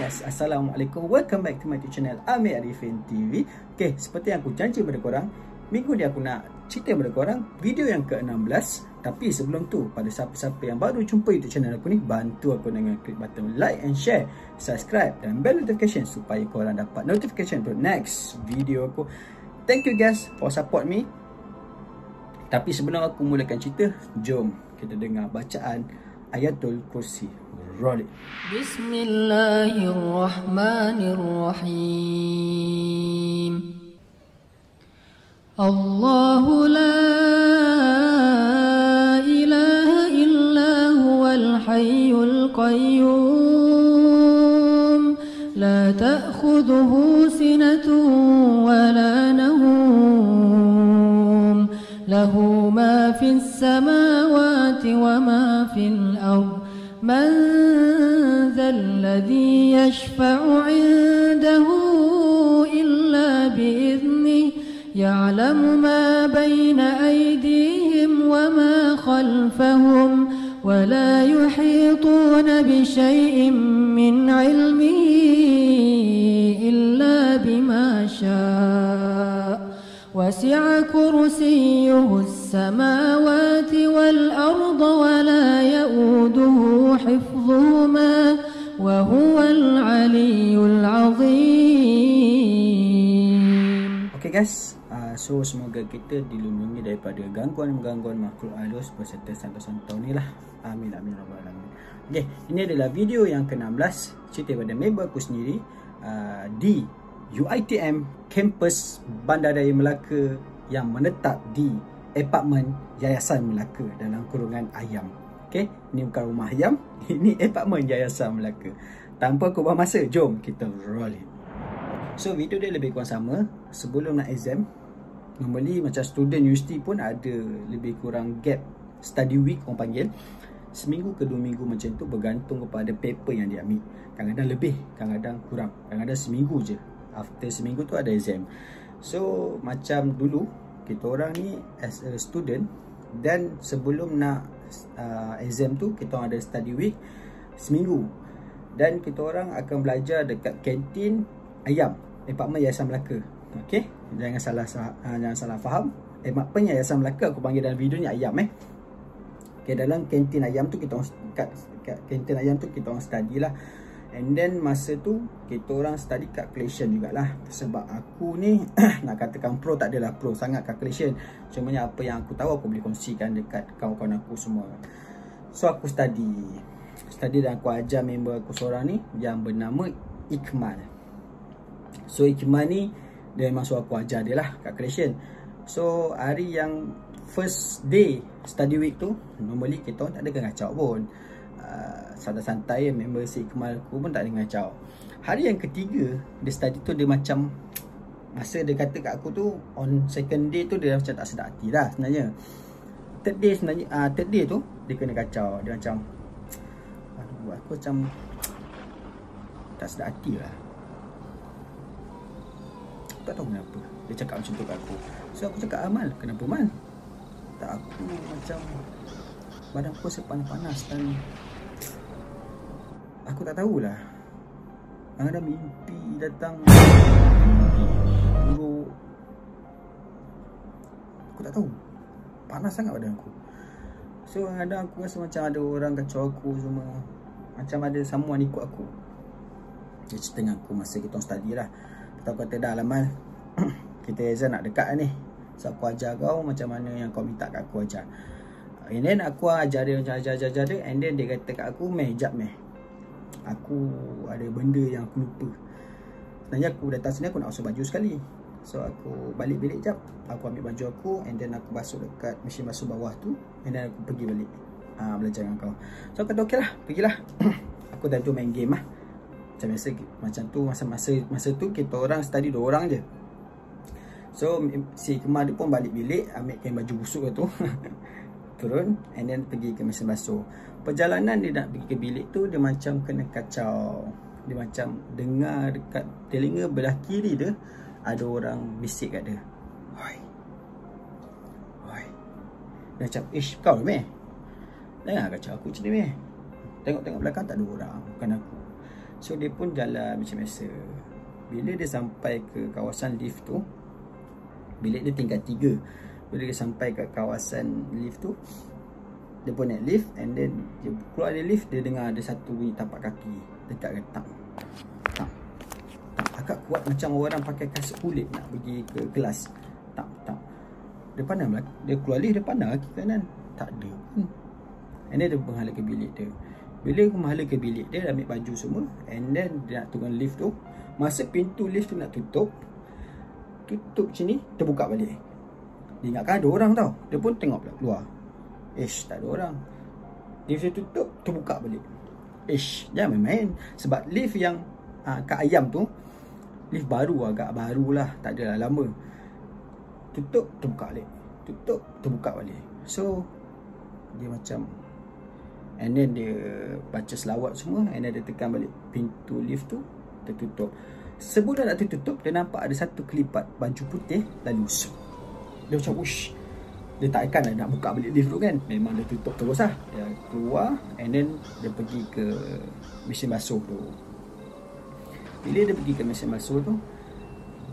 Yes, Assalamualaikum. Welcome back to my channel Amir Arifin TV. Okay, seperti yang aku janji pada korang, minggu ni aku nak cerita pada korang video yang ke-16. Tapi sebelum tu, pada siapa-siapa yang baru jumpa YouTube channel aku ni, bantu aku dengan klik button like and share, subscribe dan bell notification supaya korang dapat notification untuk next video aku. Thank you guys for support me. Tapi sebelum aku mulakan cerita, jom kita dengar bacaan Ayatul Kursi. Roll it. Bismillahirrahmanirrahim. Allahu la ilaha illa huwal hayyul qayyum, la ta'khudhuhu sinatun wa la nawm, lahu ma fis samawati wa ma fil ardh. من ذا الذي يشفع عنده إلا بإذنه يعلم ما بين أيديهم وما خلفهم ولا يحيطون بشيء من علمه إلا بما شاء وسع كرسيه السماوات والأرض ولا يؤوده حفظهما وهو العلي العظيم. Okay guys, so semoga kita dilindungi daripada gangguan-gangguan makhluk halus beserta santau-santau ni lah. Amin amin rabbal alamin. Okay, ini adalah video yang ke-16 cerita pada member aku sendiri di UiTM kampus Bandaraya Melaka yang menetap di apartmen Yayasan Melaka dalam kurungan ayam. Okay, ini bukan rumah ayam, ini apartmen Yayasan Melaka. Tanpa aku buang masa, jom kita roll it. So video dia lebih kurang sama sebelum nak exam. Normally macam student universiti pun ada lebih kurang gap study week orang panggil. Seminggu ke 2 minggu macam tu, bergantung kepada paper yang dia ambil. Kadang-kadang lebih, kadang-kadang kurang, kadang-kadang seminggu je. After seminggu tu ada exam. So macam dulu kita orang ni as a student, dan sebelum nak exam tu kita orang ada study week seminggu, dan kita orang akan belajar dekat kantin ayam apartmen Yayasan Melaka. Okay, jangan salah faham. Apartmen Yayasan Melaka aku panggil dalam video ni ayam Okay, dalam kantin ayam tu kita orang kat kantin ayam tu kita orang study lah. And then masa tu kita orang study calculation jugalah. Sebab aku ni nak katakan pro, tak adalah pro sangat calculation. Cumanya apa yang aku tahu aku boleh kongsikan dekat kawan-kawan aku semua. So aku study dan aku ajar member aku seorang ni yang bernama Ikmal. So Ikmal ni dia memang suruh aku ajar dia lah calculation. So hari yang first day study week tu, normally kita orang tak ada ngacau pun. Santai-santai, member si Ikmal aku pun tak ada ngacau. Hari yang ketiga dia study tu, dia macam masa dia kata kat aku tu, on second day tu dia macam tak sedap hati lah sebenarnya. Third day tu dia kena kacau. Dia macam, aduh, aku macam tak sedap hati lah. Aku tak tahu kenapa dia cakap macam tu kat aku. So aku cakap, Amal, kenapa Mal? Tak, aku macam badan aku rasa panas-panas dan aku tak tahulah. Ada mimpi datang, buruk. Aku tak tahu. Panas sangat badan aku. So kadang aku rasa macam ada orang kacau aku semua. Macam ada someone ikut aku. Dia cerita dengan aku masa kita study lah. Aku kata, dah lah Mal, kita exam nak dekat ni. So aku ajar kau macam mana yang kau minta kat aku ajar. And then aku ajar dia macam ajar dia. And then dia kata kat aku, meh, jap meh, aku ada benda yang aku lupa. Sebenarnya aku datang sini aku nak basuh baju sekali. So aku balik bilik jap, aku ambil baju aku, and then aku basuh dekat mesin basuh bawah tu, and then aku pergi balik belajar dengan kau. So aku kata okey lah, pergilah. Aku dah tu main game lah. Macam biasa, macam tu masa tu kita orang study 2 orang je. So si Kemal dia pun balik bilik, ambil kain baju busuk tu turun, and then pergi ke mesin basuh. Perjalanan dia nak pergi ke bilik tu, dia macam kena kacau. Dia macam dengar dekat telinga belah kiri dia ada orang bisik kat dia, "Hoi, hoi." Dia macam, "Ish, kau meh? Jangan kacau aku macam ni meh. Tengok-tengok belakang tak ada orang, bukan aku." So dia pun jalan macam biasa. Bila dia sampai ke kawasan lift tu, bilik dia tingkat 3. Bila dia sampai ke kawasan lift tu, dia pun naik lift, and then dia keluar dari lift, dia dengar ada satu bunyi tapak kaki dekat tak. Agak kuat macam orang pakai kasut kulit nak pergi ke kelas. Tak. Dia pandang belakang, dia keluar lift, dia pandang kaki kanan, tak ada pun. And then dia menghala ke bilik dia. Bila dia menghala ke bilik dia, dia ambil baju semua, and then dia nak turun lift tu. Masa pintu lift tu nak tutup macam ni, terbuka balik. Dia ingatkan ada orang tau. Dia pun tengok keluar. Tak ada orang. Lift dia tutup, terbuka balik. Jangan main-main. Sebab lift yang kat Ayam tu, lift baru, agak baru lah, tak adalah lama. Tutup, terbuka balik. Tutup, terbuka balik. So dia macam, and then dia baca selawat semua, and then dia tekan balik pintu lift tu, tertutup. Sebelum dah nak tertutup, dia nampak ada satu kelipat baju putih lalu. Dia macam wush. Dia takkan nak buka balik lift tu kan. Memang dia tutup terus lah. Dia keluar, and then dia pergi ke mesin basuh tu. Bila dia pergi ke mesin basuh tu,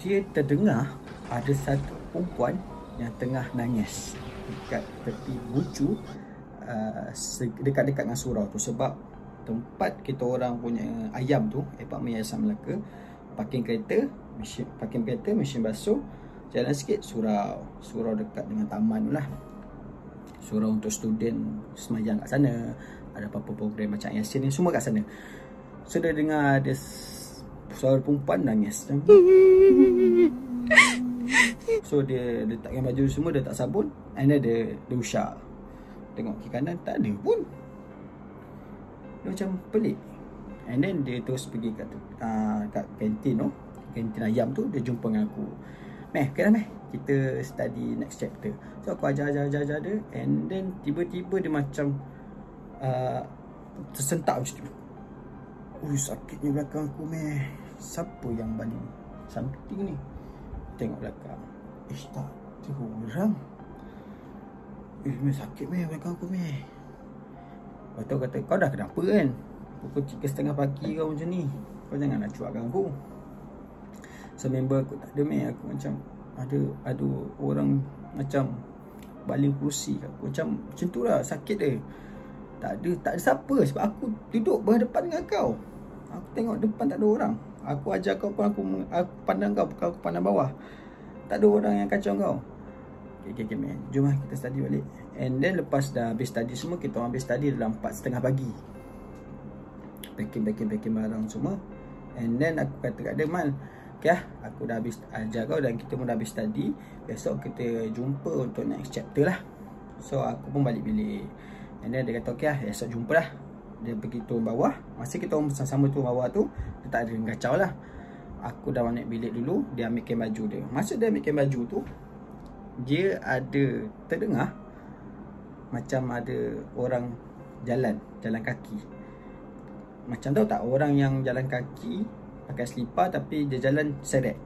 dia terdengar ada satu perempuan yang tengah nangis dekat tepi bucu, dekat-dekat dengan surau tu. Sebab tempat kita orang punya Ayam tu, apartmen Yayasan Melaka, parking kereta, mesin basuh, jalan sikit surau dekat dengan taman tu lah. Surau untuk student semayang kat sana, ada apa-apa program macam Yasin ni, semua kat sana. So dia dengar ada suara perempuan nangis. So dia letakkan baju semua, dia tak sabun, and then dia usah. Tengok kiri kanan, tak ada pun. Dia macam pelik. And then dia terus pergi kat kantin tu, kantin Ayam tu. Dia jumpa dengan aku. Kita study next chapter. So aku ajar dia, and then tiba-tiba dia macam tersentak macam tu. Sakitnya belakang aku Siapa yang baling something ni? Tengok belakang, tak ada orang. Sakit belakang aku Lepas tu kata, kau dah kenapa kan? Pukul 3:30 pagi kau macam ni. Kau jangan nak cuakkan aku. So member aku tak ada aku macam ada orang macam baling kerusi aku. Macam tu lah, sakit dia. Tak ada siapa. Sebab aku duduk berhadapan dengan kau. Aku tengok depan tak ada orang. Aku ajar kau pun aku pandang kau, bukan aku pandang bawah. Tak ada orang yang kacau kau. Okay, jom lah kita study balik. And then lepas dah habis study semua, kita orang habis study dalam 4:30 pagi. Packing barang semua. And then aku kata kat dia, Mal, okay lah, aku dah habis ajar kau dan kita pun dah habis study. Besok kita jumpa untuk next chapter lah. So aku pun balik bilik. And then dia kata, okay lah, esok jumpa lah. Dia pergi turun bawah. Masa kita orang sama-sama turun bawah tu, dia tak ada kacau lah. Aku dah naik bilik dulu, dia ambilkan baju dia. Masa dia ambilkan baju tu, dia ada terdengar macam ada orang jalan kaki. Macam tahu tak, orang yang jalan kaki pakai selipar tapi dia jalan seret.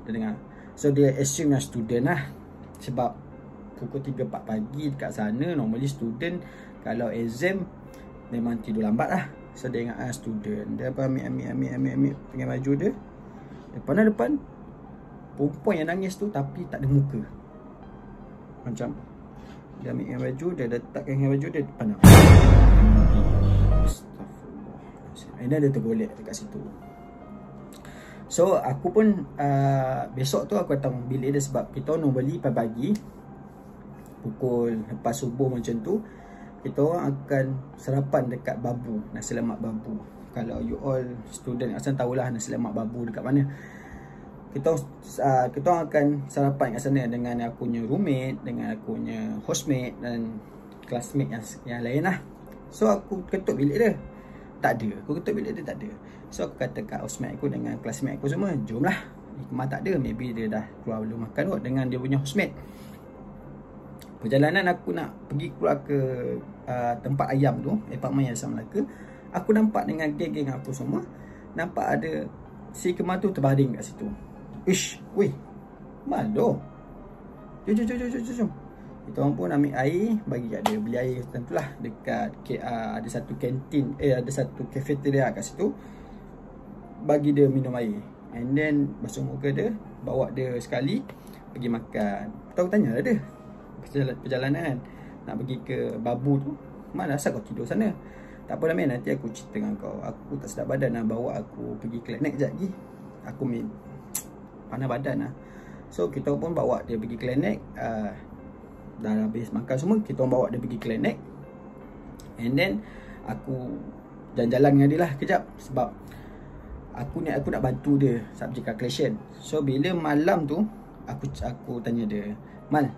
Dia dengar. So dia assume yang student lah. Sebab pukul 3-4 pagi dekat sana, normally student kalau exam memang tidur lambat lah. So dia ingat student. Dia ambil dengan baju dia. Depan perempuan yang nangis tu tapi tak ada muka. Macam dia ambil dengan baju, dia letakkan dengan baju dia depan aku. Astagfirullah. And then dia tergolek dekat situ. So aku pun besok tu aku datang bilik dia. Sebab kita normally pagi-pagi pukul lepas subuh macam tu, kita orang akan sarapan dekat Babu, nasi lemak Babu. Kalau you all student asal tahulah nasi lemak Babu dekat mana. Kita orang akan sarapan kat sana dengan aku punya roommate, dengan aku punya hostmate dan classmate yang lain lah. So aku ketuk bilik dia, tak ada. Aku ketuk bilik dia, tak ada. So aku kata kat hostmate aku dengan classmate aku semua, jomlah. Hikmah tak ada, maybe dia dah keluar belum makan kot dengan dia punya hostmate. Perjalanan aku nak pergi keluar ke tempat Ayam tu, apartmen Yayasan Melaka, aku nampak dengan geng-geng aku semua, nampak ada si Kemal tu terbaring kat situ. Weh, malu. Jom. Kita orang pun ambil air, bagi kat dia, beli air tentulah dekat KL ada satu kantin, ada satu cafeteria kat situ. Bagi dia minum air. And then basuh muka dia, bawa dia sekali pergi makan. Tahu tanya lah dia perjalanan kan, nak pergi ke Babu tu, mana asal kau tidur sana? Tak apa lah man, nanti aku cerita dengan kau. Aku tak sedap badan lah, bawa aku pergi klinik sekejap lagi. Aku panas badan lah. So kita pun bawa dia pergi klinik. Dah habis makan semua, kita bawa dia pergi klinik. And then aku jalan-jalan dengan dia lah kejap. Sebab aku nak bantu dia subject calculation. So bila malam tu aku tanya dia, Mal,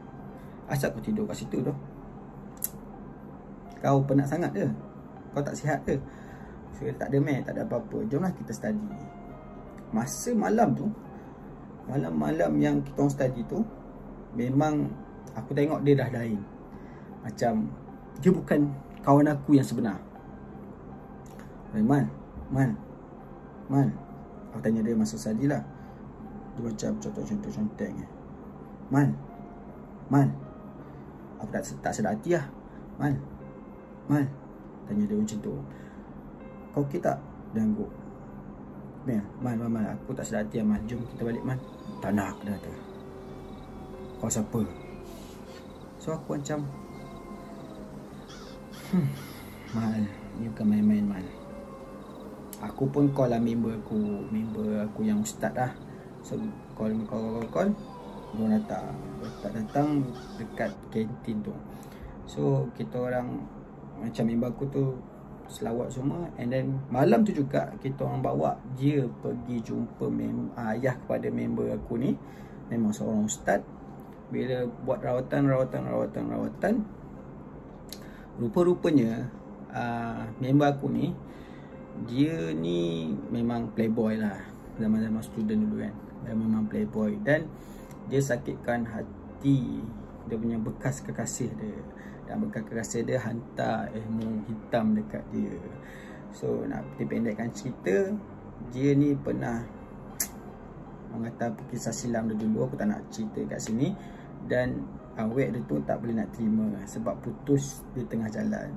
asal kau tidur kat situ tu? Kau penat sangat ke? Kau tak sihat ke? So tak ada tak ada apa-apa, jomlah kita study. Masa malam tu, malam-malam yang kita orang study tu, memang aku tengok dia dah lain. Macam dia bukan kawan aku yang sebenar. Man, aku tanya dia masa study lah. Dia macam contoh-contoh Man, aku tak sedar hati lah. Man, tanya dia macam tu. Kau okey tak? Dia angguk. Man, aku tak sedar hati lah Man. Jom kita balik Man. Tak nak, dia kata. Kau siapa? So aku macam Man, ni bukan main-main Man. Aku pun call lah member aku yang ustaz lah. So call dia datang dekat kantin tu. So kita orang macam member aku tu selawat semua. And then malam tu juga kita orang bawa dia pergi jumpa ayah kepada member aku ni. Memang seorang ustaz. Bila buat rawatan, rupa-rupanya member aku ni, dia ni memang playboy lah. Zaman-zaman student dulu kan, dia memang playboy. Dan dia sakitkan hati dia punya bekas kekasih dia. Dan bekas kekasih dia hantar ilmu hitam dekat dia. So nak dipendekkan cerita, dia ni pernah mengata kisah silam dia dulu. Aku tak nak cerita kat sini. Dan awek dia tu tak boleh nak terima sebab putus di tengah jalan.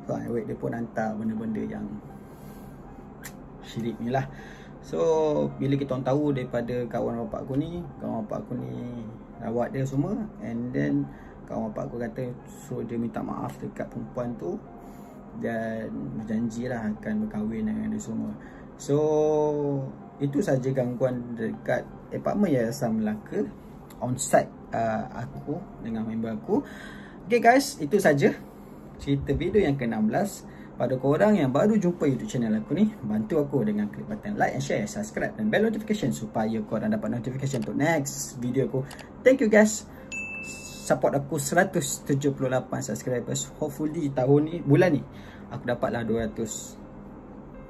So awek dia pun hantar benda-benda yang syirik ni lah. So bila kita orang tahu daripada kawan bapak aku ni rawat dia semua. And then kawan bapak aku kata suruh dia minta maaf dekat perempuan tu, dan berjanji lah akan berkahwin dengan dia semua. So itu saja gangguan dekat apartmen Yayasan Melaka, on-site aku dengan member aku. Okay guys, itu saja cerita video yang ke-16. Pada korang yang baru jumpa YouTube channel aku ni, bantu aku dengan klik button like and share, subscribe dan bell notification supaya korang dapat notification untuk next video aku. Thank you guys. Support aku 178 subscribers. Hopefully tahun ni, bulan ni, aku dapatlah 200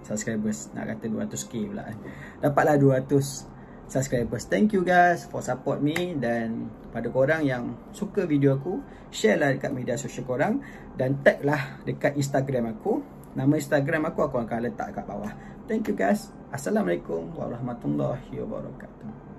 subscribers. Nak kata 200k pula. Dapatlah 200 subscribers. Thank you guys for support me. Dan pada korang yang suka video aku, share lah dekat media sosial korang. Dan tag lah dekat Instagram aku. Nama Instagram aku akan letak kat bawah. Thank you guys. Assalamualaikum warahmatullahi wabarakatuh.